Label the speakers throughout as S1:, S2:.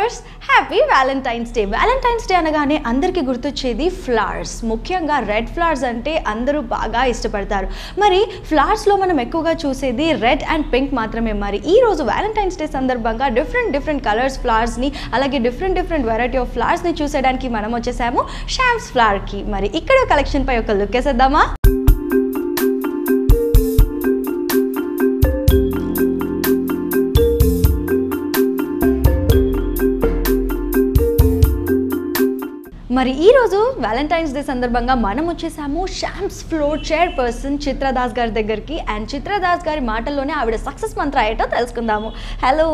S1: viewers, happy Valentine's Day. Valentine's Day అనగానే అందరికి గుర్తొచ్చేది ఫ్లవర్స్. ముఖ్యంగా రెడ్ ఫ్లవర్స్ అంటే అందరూ బాగా ఇష్టపడతారు. మరి ఫ్లవర్స్ లో మనం ఎక్కువగా చూసేది రెడ్ అండ్ పింక్ మాత్రమే. మరి ఈ రోజు Valentine's Day సందర్భంగా డిఫరెంట్ కలర్స్ ఫ్లవర్స్ ని అలాగే డిఫరెంట్ వెరైటీ ఆఫ్ ఫ్లవర్స్ ని చూసేయడానికి మనం వచ్చేసాము షామ్స్ ఫ్లవర్ కి. మరి ఇక్కడ కలెక్షన్ పై ఒక లుక్ వేసేద్దామా? మరి ఈ రోజు Valentine's Day సందర్భంగా మనం వచ్చేసాము షామ్స్ ఫ్లోర్ చైర్ పర్సన్ చిత్ర దాస్ గారి దగ్గరికి. అండ్ చిత్ర దాస్ గారి మాటల్లోనే ఆవిడ సక్సెస్ మంత్ర ఏంటో తెలుసుకుందాము. Hello.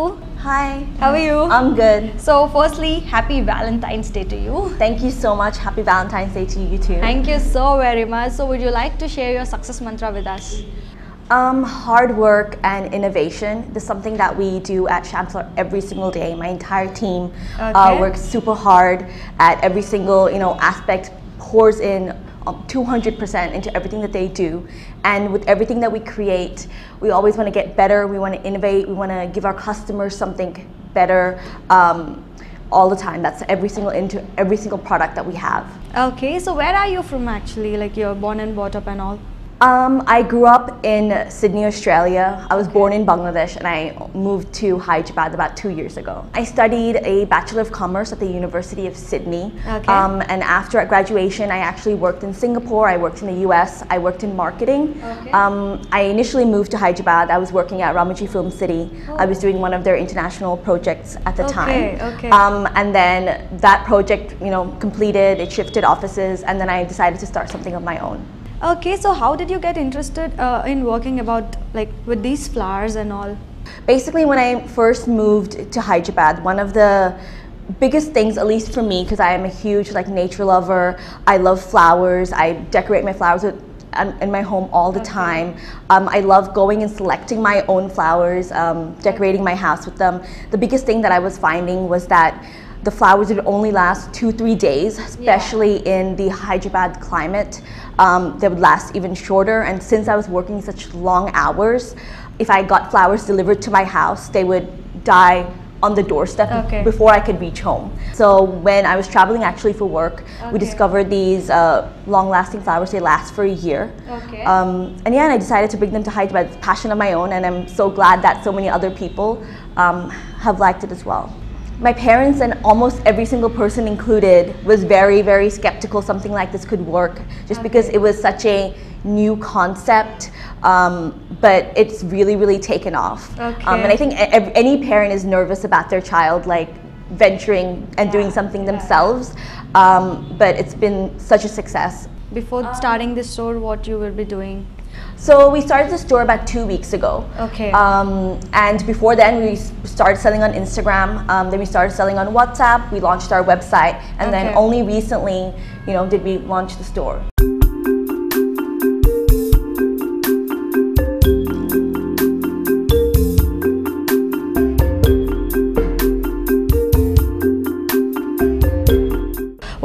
S2: Hi.
S1: How are you?
S2: I'm good.
S1: So firstly, happy Valentine's Day to you.
S2: Thank you so much. Happy Valentine's Day to you too.
S1: Thank you so very much. So would you like to share your success mantra with us?
S2: Hard work and innovation. This is something that we do at Shams every single day. My entire team works super hard at every single aspect, pours in 200% into everything that they do. And with everything that we create, we always want to get better. We want to innovate. We want to give our customers something better all the time. That's into every single product that we have.
S1: Okay, so where are you from actually? Like you're born and brought up and all?
S2: I grew up in Sydney, Australia. I was born in Bangladesh and I moved to Hyderabad about 2 years ago. I studied a Bachelor of Commerce at the University of Sydney.
S1: Okay.
S2: And after graduation, I actually worked in Singapore, I worked in the US, I worked in marketing.
S1: Okay.
S2: I initially moved to Hyderabad. I was working at Ramoji Film City. I was doing one of their international projects at the time.
S1: Okay.
S2: And then that project, completed, it shifted offices, and then I decided to start something of my own.
S1: Okay, so how did you get interested in working with these flowers and all?
S2: Basically, when I first moved to Hyderabad, one of the biggest things, at least for me, because I am a huge nature lover, I love flowers, I decorate my flowers in my home all the time. I love going and selecting my own flowers, decorating my house with them. The biggest thing that I was finding was that the flowers would only last 2-3 days, especially in the Hyderabad climate. They would last even shorter, and since I was working such long hours, if I got flowers delivered to my house, they would die on the doorstep before I could reach home. So when I was traveling actually for work, we discovered these long-lasting flowers. They last for a year. And I decided to bring them to Hyderabad. It's a passion of my own, and I'm so glad that so many other people have liked it as well. My parents and almost every single person included was very skeptical something like this could work, just because it was such a new concept, but it's really taken off. And I think any parent is nervous about their child venturing and doing something themselves, but it's been such a success.
S1: Before starting this store, what you will be doing?
S2: So we started the store about 2 weeks ago.
S1: Okay.
S2: And before then we started selling on Instagram. Then we started selling on WhatsApp. We launched our website, and then only recently, did we launch the store.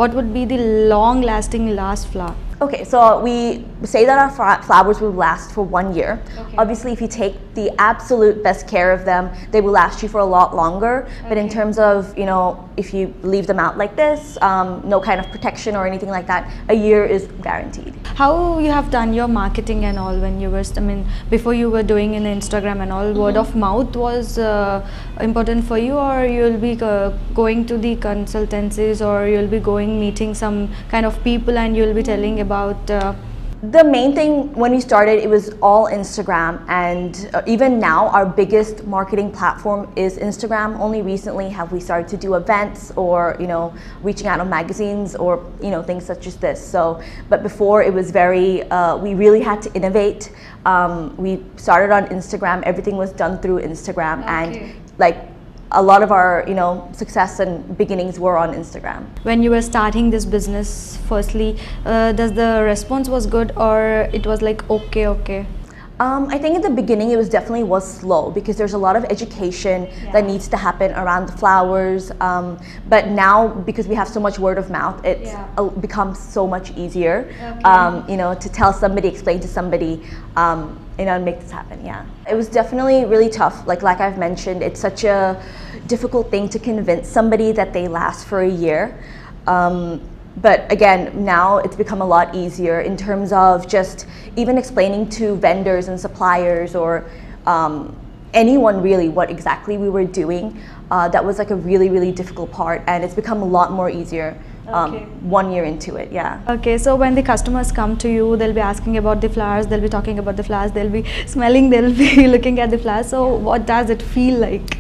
S1: What would be the long-lasting last flower?
S2: Okay, so we say that our flowers will last for 1 year. Obviously, if you take the absolute best care of them, they will last you for a lot longer. But in terms of, if you leave them out like this, no kind of protection or anything like that, a year is guaranteed.
S1: How you have done your marketing and all when you were, before you were doing in Instagram and all, word of mouth was important for you, or you'll be going to the consultancies, or you'll be going meeting some kind of people and you'll be telling about
S2: The main thing when we started, it was all Instagram, and even now our biggest marketing platform is Instagram. Only recently have we started to do events or reaching out on magazines or things such as this. So, but before it was we really had to innovate. We started on Instagram. Everything was done through Instagram, and a lot of our success and beginnings were on Instagram.
S1: When you were starting this business, firstly, does the response was good, or it was okay?
S2: I think in the beginning it definitely was slow because there's a lot of education that needs to happen around the flowers. But now, because we have so much word of mouth, it's becomes so much easier. You know, to tell somebody, explain to somebody, and make this happen. Yeah, it was definitely really tough. Like I've mentioned, it's such a difficult thing to convince somebody that they last for a year. But again, now it's become a lot easier in terms of just even explaining to vendors and suppliers or anyone really what exactly we were doing. That was like a really, really difficult part, and it's become a lot more easier 1 year into it, yeah.
S1: Okay, so when the customers come to you, they'll be asking about the flowers, they'll be talking about the flowers, they'll be smelling, they'll be looking at the flowers. So what does it feel like?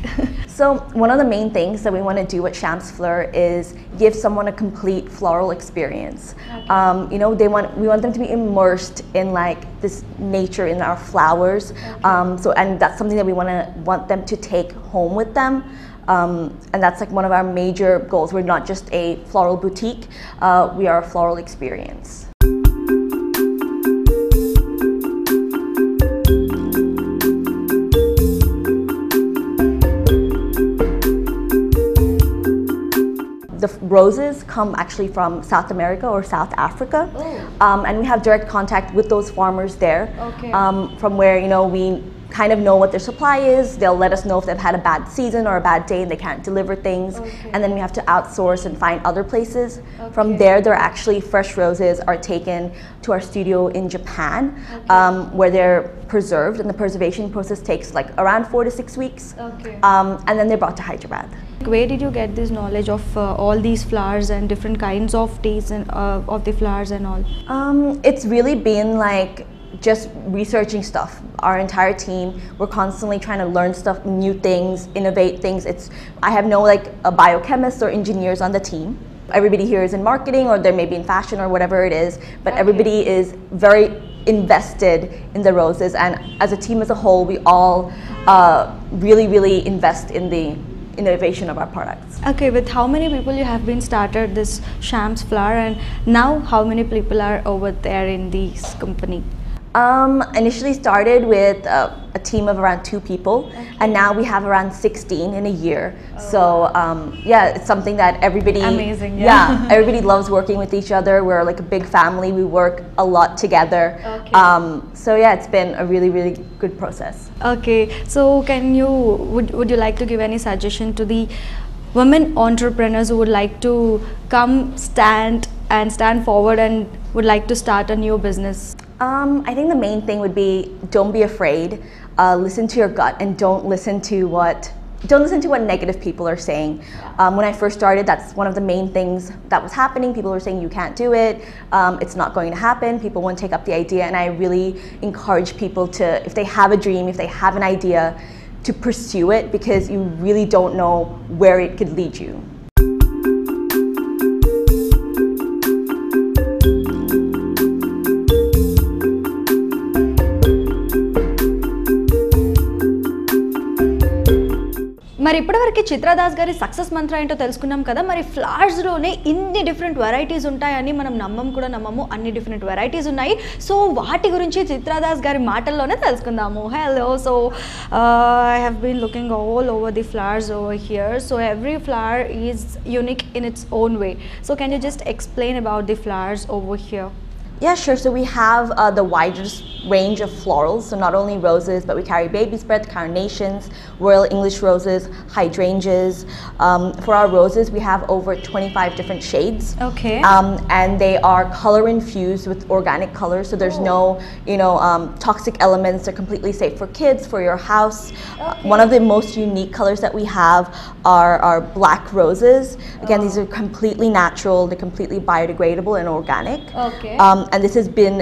S2: So one of the main things that we want to do at Shams Fleur is give someone a complete floral experience. Okay. You know, we want them to be immersed in like this nature in our flowers. Okay. And that's something that we want them to take home with them. And that's like one of our major goals. We're not just a floral boutique, we are a floral experience. The roses come actually from South America or South Africa. Oh. And we have direct contact with those farmers there. Okay. From where, you know, we kind of know what their supply is. They'll let us know if they've had a bad season or a bad day and they can't deliver things. Okay. And then we have to outsource and find other places. Okay. From there, they're actually fresh roses are taken to our studio in Japan, okay. Where they're preserved, and the preservation process takes like around 4 to 6 weeks. Okay. And then they're brought to Hyderabad.
S1: Where did you get this knowledge of all these flowers and different kinds of teas and of the flowers and all?
S2: It's really been like just researching stuff. Our entire team, we're constantly trying to learn stuff, new things, innovate things. I have no like a biochemist or engineers on the team. Everybody here is in marketing, or they may be in fashion or whatever it is, but okay. Everybody is very invested in the roses, and as a team as a whole, we all really, really invest in the innovation of our products.
S1: Okay, with how many people you have been started this Shams Flower, and now how many people are over there in this company?
S2: Initially started with a team of around 2 people, okay. And now we have around 16 in a year. Oh. So yeah, it's something that everybody,
S1: amazing,
S2: yeah, everybody loves working with each other. We're like a big family. We work a lot together. Okay. So yeah, it's been a really, really good process.
S1: Okay, so would you like to give any suggestion to the women entrepreneurs who would like to stand forward and would like to start a new business?
S2: I think the main thing would be, don't be afraid. Listen to your gut and don't listen to what negative people are saying. When I first started, that's one of the main things that was happening. People were saying you can't do it, it's not going to happen, people won't take up the idea, and I really encourage people to, if they have a dream, if they have an idea, to pursue it, because you really don't know where it could lead you.
S1: మరి ఇప్పటివరకు చిత్రా దాస్ గారి success మంత్ర ఏంటో తెలుసుకున్నాం కదా. మరి ఫ్లవర్స్లోనే ఇన్ని different varieties ఉంటాయని మనం నమ్మము. అన్ని డిఫరెంట్ వెరైటీస్ ఉన్నాయి. సో వాటి గురించి చిత్రా దాస్ గారి మాటల్లోనే తెలుసుకుందాము. Hello, so I have been looking all over the flowers over here. So every flower is unique in its own way. So can you just explain about the flowers over here?
S2: Yeah, sure. So we have the widest range of florals. So not only roses, but we carry baby's breath, carnations, Royal English roses, hydrangeas. For our roses, we have over 25 different shades. Okay. And they are color infused with organic colors. So there's no, toxic elements. They're completely safe for kids, for your house. Okay. One of the most unique colors that we have are our black roses. Again, these are completely natural. They're completely biodegradable and organic. Okay. And this has been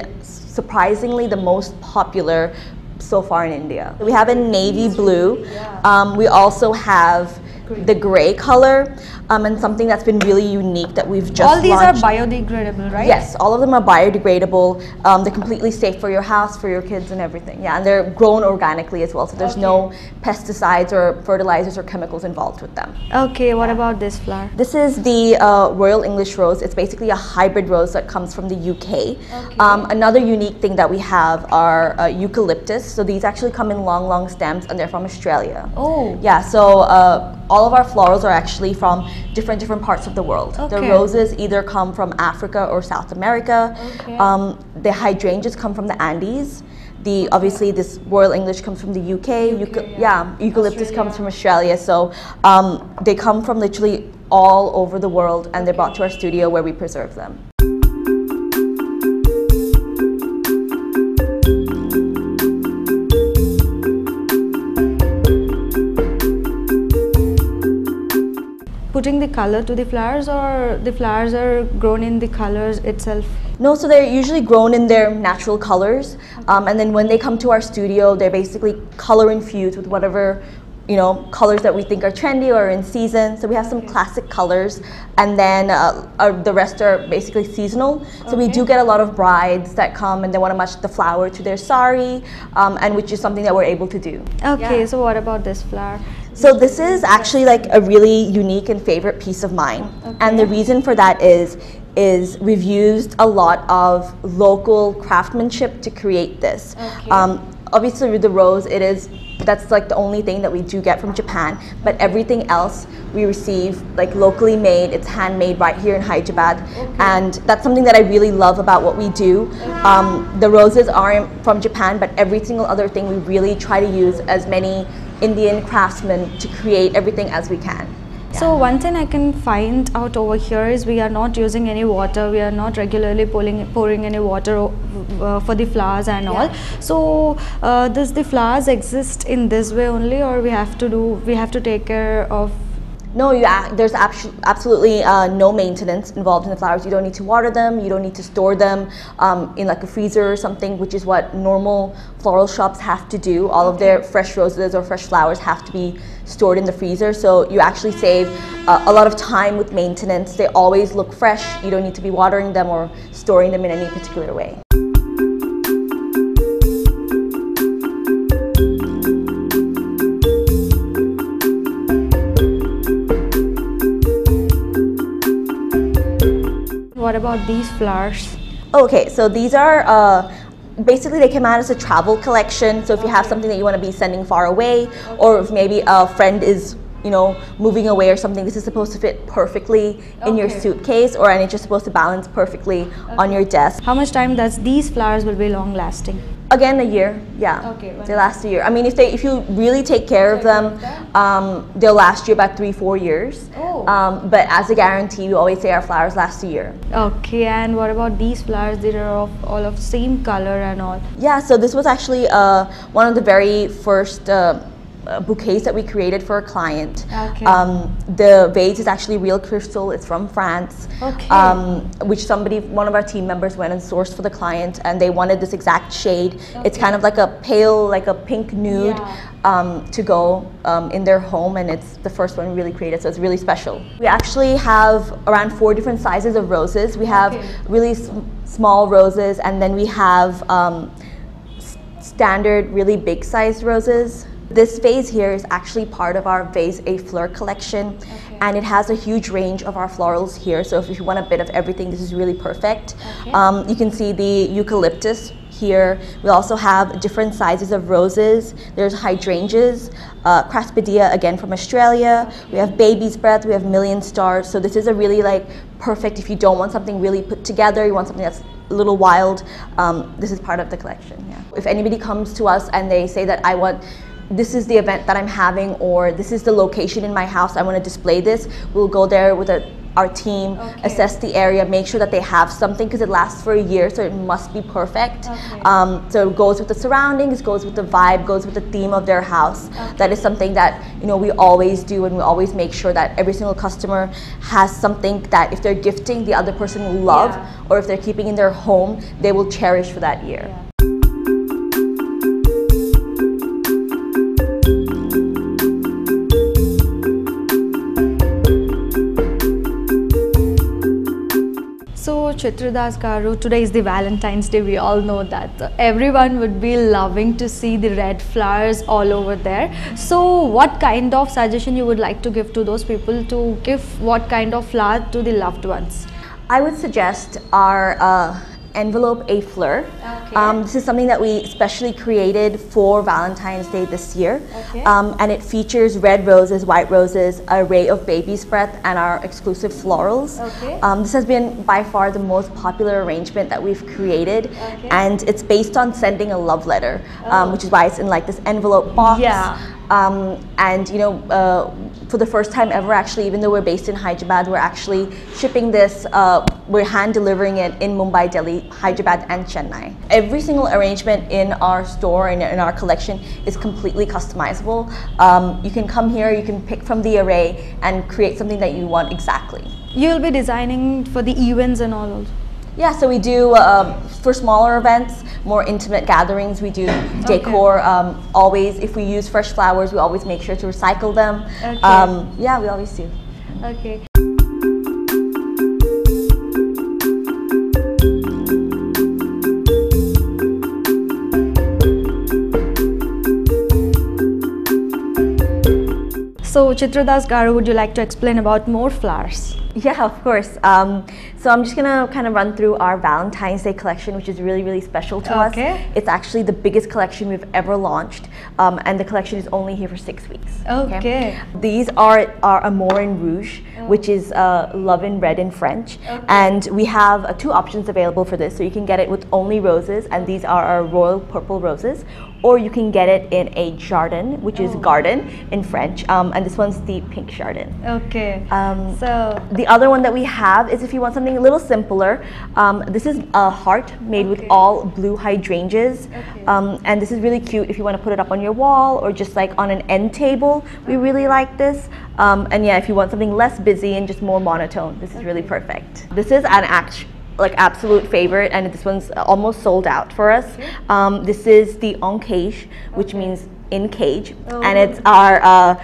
S2: surprisingly the most popular so far in India. We have a navy blue. We also have the gray color, and something that's been really unique that we've just launched.
S1: All these are biodegradable, right?
S2: Yes, all of them are biodegradable. They're completely safe for your house, for your kids and everything. Yeah, and they're grown organically as well, so there's no pesticides or fertilizers or chemicals involved with them.
S1: Okay, what about this flower?
S2: This is the Royal English rose. It's basically a hybrid rose that comes from the UK. Okay. Another unique thing that we have are eucalyptus. So these actually come in long, long stems, and they're from Australia. Oh. Yeah, so all of our florals are actually from different parts of the world. Okay. The roses either come from Africa or South America. Okay. The hydrangeas come from the Andes. Obviously this Royal English comes from the UK. Eucalyptus comes from Australia. So they come from literally all over the world, and they're brought to our studio where we preserve them.
S1: Putting the color to the flowers, or the flowers are grown in the colors itself?
S2: No, so they're usually grown in their natural colors, and then when they come to our studio, they're basically color infused with whatever, you know, colors that we think are trendy or in season. So we have some classic colors, and then the rest are basically seasonal. So we do get a lot of brides that come and they want to match the flower to their sari, and which is something that we're able to do.
S1: Okay, so what about this flower?
S2: So this is actually like a really unique and favorite piece of mine. And the reason for that is we've used a lot of local craftsmanship to create this. Obviously with the rose, that's like the only thing that we do get from Japan, but everything else we receive like locally made. It's handmade right here in Hyderabad, and that's something that I really love about what we do. The roses aren't from Japan, but every single other thing we really try to use as many Indian craftsmen to create everything as we can.
S1: So one thing I can find out over here is we are not using any water. We are not regularly pouring any water for the flowers and all. So does the flowers exist in this way only, or we have to take care of?
S2: No, there's absolutely no maintenance involved in the flowers. You don't need to water them. You don't need to store them in like a freezer or something, which is what normal floral shops have to do. All of their fresh roses or fresh flowers have to be stored in the freezer. So you actually save a lot of time with maintenance. They always look fresh. You don't need to be watering them or storing them in any particular way.
S1: What about these flowers?
S2: Okay, so these are basically they came out as a travel collection. So if you have something that you want to be sending far away, or if maybe a friend is, you know, moving away or something, this is supposed to fit perfectly in your suitcase, and it's just supposed to balance perfectly on your desk.
S1: How much time does these flowers will be long lasting?
S2: Again, a year. They last a year. I mean, if you really take care of them, they'll last you about 3-4 years. But as a guarantee, we always say our flowers last a year.
S1: Okay, and what about these flowers? They are all of same color and all.
S2: Yeah, so this was actually one of the very first bouquets that we created for a client. The vase is actually real crystal. It's from France, which one of our team members went and sourced for the client, and they wanted this exact shade. It's kind of like a pale, like a pink nude to go in their home, and it's the first one we really created, so it's really special. We actually have around 4 different sizes of roses. We have really small roses, and then we have standard really big sized roses. This vase here is actually part of our Vase A Fleur collection, and it has a huge range of our florals here. So if you want a bit of everything, this is really perfect. You can see the eucalyptus here. We also have different sizes of roses. There's hydrangeas, craspedia again from Australia. We have baby's breath. We have million stars. So this is a really like perfect if you don't want something really put together. You want something that's a little wild. This is part of the collection. If anybody comes to us and they say that this is the event that I'm having, or this is the location in my house, I want to display this, we'll go there with our team, assess the area, make sure that they have something, because it lasts for a year, so it must be perfect. So it goes with the surroundings, goes with the vibe, goes with the theme of their house. That is something that, you know, we always do, and we always make sure that every single customer has something that if they're gifting, the other person will love, or if they're keeping in their home, they will cherish for that year.
S1: So Chitra Das Garu, today is the Valentine's Day. We all know that. So everyone would be loving to see the red flowers all over there. So what kind of suggestion you would like to give to those people to give what kind of flower to the loved ones?
S2: I would suggest our envelope a fleur.
S1: Okay.
S2: This is something that we specially created for Valentine's Day this year.
S1: Okay.
S2: And it features red roses, white roses, an array of baby's breath, and our exclusive florals.
S1: Okay.
S2: This has been by far the most popular arrangement that we've created.
S1: Okay.
S2: And it's based on sending a love letter, which is why it's in like this envelope box.
S1: Yeah.
S2: And you know, for the first time ever, actually, even though we're based in Hyderabad, we're actually shipping this, we're hand delivering it in Mumbai, Delhi, Hyderabad and Chennai. Every single arrangement in our store and in our collection is completely customizable. You can come here, you can pick from the array and create something that you want exactly.
S1: You'll be designing for the events and all also.
S2: Yeah, so we do, for smaller events, more intimate gatherings, we do decor. Always, if we use fresh flowers, we always make sure to recycle them.
S1: Okay.
S2: Yeah, we always do.
S1: Okay. So Chitra Das Garu, would you like to explain about more flowers?
S2: Yeah, of course. So I'm just gonna kind of run through our Valentine's Day collection, which is really, really special to us. It's actually the biggest collection we've ever launched, and the collection is only here for 6 weeks.
S1: Okay.
S2: These are our Amour in Rouge, which is love in red in French. And we have 2 options available for this. So you can get it with only roses, and these are our royal purple roses, or you can get it in a jardin, which is garden in French, and this one's the pink jardin.
S1: Okay. So
S2: the other one that we have is if you want something a little simpler. This is a heart made with all blue hydrangeas, and this is really cute if you want to put it up on your wall or just like on an end table. We really like this. And yeah, if you want something less busy and just more monotone, this is really perfect. This is an absolute favorite, and this one's almost sold out for us. This is the en cage, which means in cage, and it's our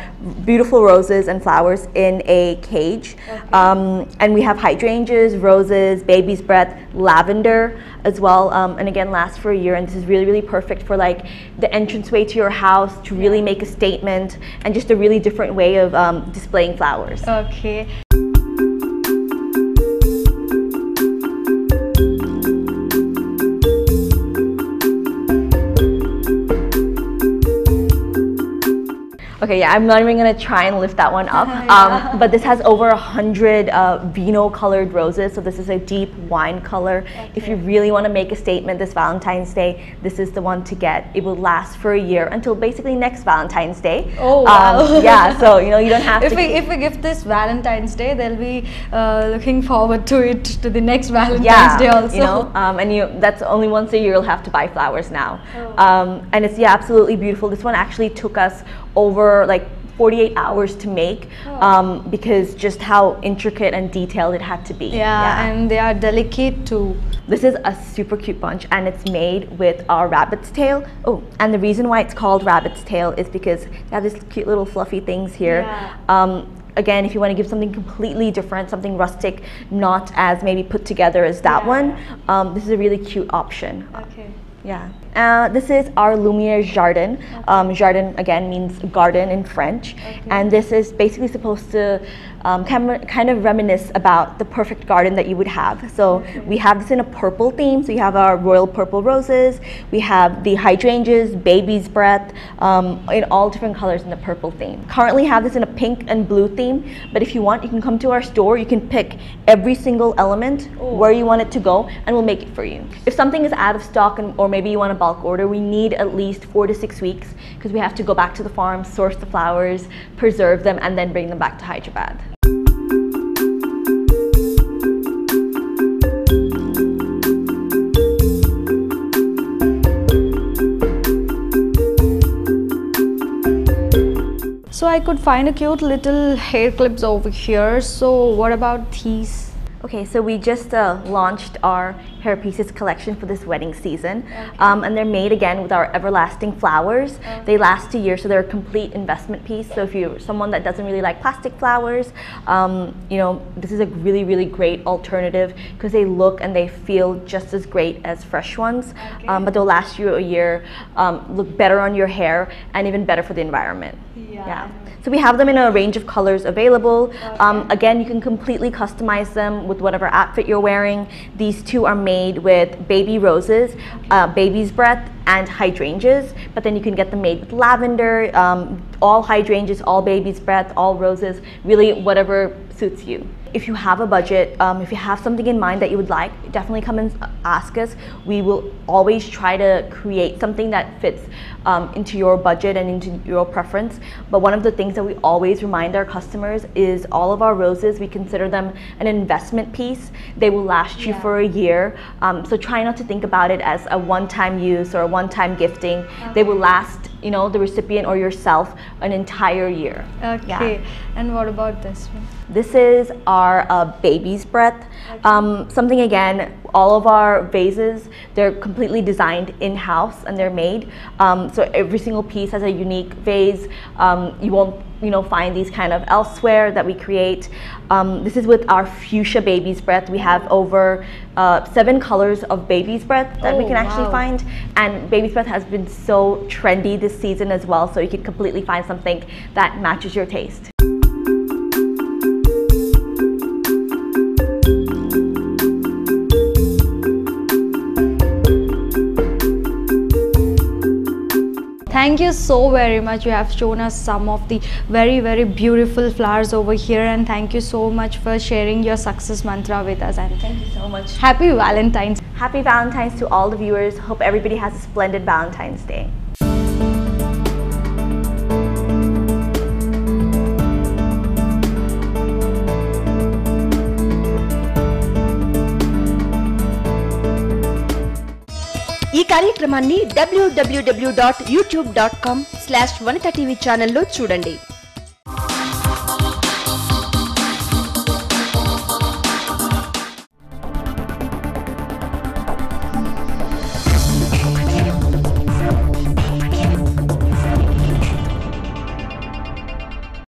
S2: beautiful roses and flowers in a cage. And we have hydrangeas, roses, baby's breath, lavender as well, and again lasts for a year, and this is really, really perfect for like the entranceway to your house, to really make a statement, and just a really different way of displaying flowers.
S1: okay.
S2: Okay, yeah, I'm not even gonna try and lift that one up. But this has over 100 vino-colored roses, so this is a deep wine color. If you really want to make a statement this Valentine's Day, this is the one to get. It will last for a year until basically next Valentine's Day.
S1: Oh wow!
S2: Yeah, so you know you don't have
S1: if we give this Valentine's Day, they'll be looking forward to it to the next Valentine's Day also.
S2: You know, and that's only once a year you'll have to buy flowers now. And it's absolutely beautiful. This one actually took us over like 48 hours to make, because just how intricate and detailed it had to be.
S1: Yeah, and they are delicate too.
S2: This is a super cute bunch, and it's made with our rabbit's tail. Oh, and the reason why it's called rabbit's tail is because they have these cute little fluffy things here. Again, if you want to give something completely different, something rustic, not as maybe put together as that one, this is a really cute option. Yeah. This is our Lumiere Jardin. Jardin again means garden in French, and this is basically supposed to kind of reminisce about the perfect garden that you would have. So we have this in a purple theme. So you have our royal purple roses, we have the hydrangeas, baby's breath, in all different colors in the purple theme. Currently have this in a pink and blue theme, but if you want, you can come to our store, you can pick every single element where you want it to go, and we'll make it for you. If something is out of stock, or maybe you want a bulk order, we need at least 4 to 6 weeks, because we have to go back to the farm, source the flowers, preserve them, and then bring them back to Hyderabad.
S1: So I could find a cute little hair clips over here. So what about these?
S2: Okay, so we just launched our hair pieces collection for this wedding season, and they're made again with our everlasting flowers. They last a year, so they're a complete investment piece. So if you're someone that doesn't really like plastic flowers, you know, this is a really, really great alternative, because they look and they feel just as great as fresh ones, but they'll last you a year, look better on your hair, and even better for the environment. Yeah. So we have them in a range of colors available. Again, you can completely customize them with whatever outfit you're wearing. These two are made with baby roses, baby's breath, and hydrangeas, but then you can get them made with lavender, all hydrangeas, all baby's breath, all roses, really whatever suits you. If you have a budget, if you have something in mind that you would like, definitely come and ask us. We will always try to create something that fits into your budget and into your preference. But one of the things that we always remind our customers is all of our roses, we consider them an investment piece. They will last you for a year. So try not to think about it as a one-time use or a one-time gifting. They will last, you know, the recipient or yourself an entire year.
S1: Okay. Yeah. And what about this one?
S2: This is our baby's breath. Something again, all of our vases, they're completely designed in-house and they're made. So every single piece has a unique vase. You won't, you know, find these kind of elsewhere that we create. This is with our fuchsia baby's breath. We have over 7 colors of baby's breath that we can actually find. And baby's breath has been so trendy this season as well, so you can completely find something that matches your taste.
S1: Thank you so very much. You have shown us some of the very beautiful flowers over here, and thank you so much for sharing your success mantra with us. And
S2: thank you so much.
S1: Happy Valentine's.
S2: Happy Valentine's to all the viewers. Hope everybody has a splendid Valentine's Day.
S3: ఈ కార్యక్రమాన్ని www.youtube.com/vanitha TV ఛానల్లో చూడండి.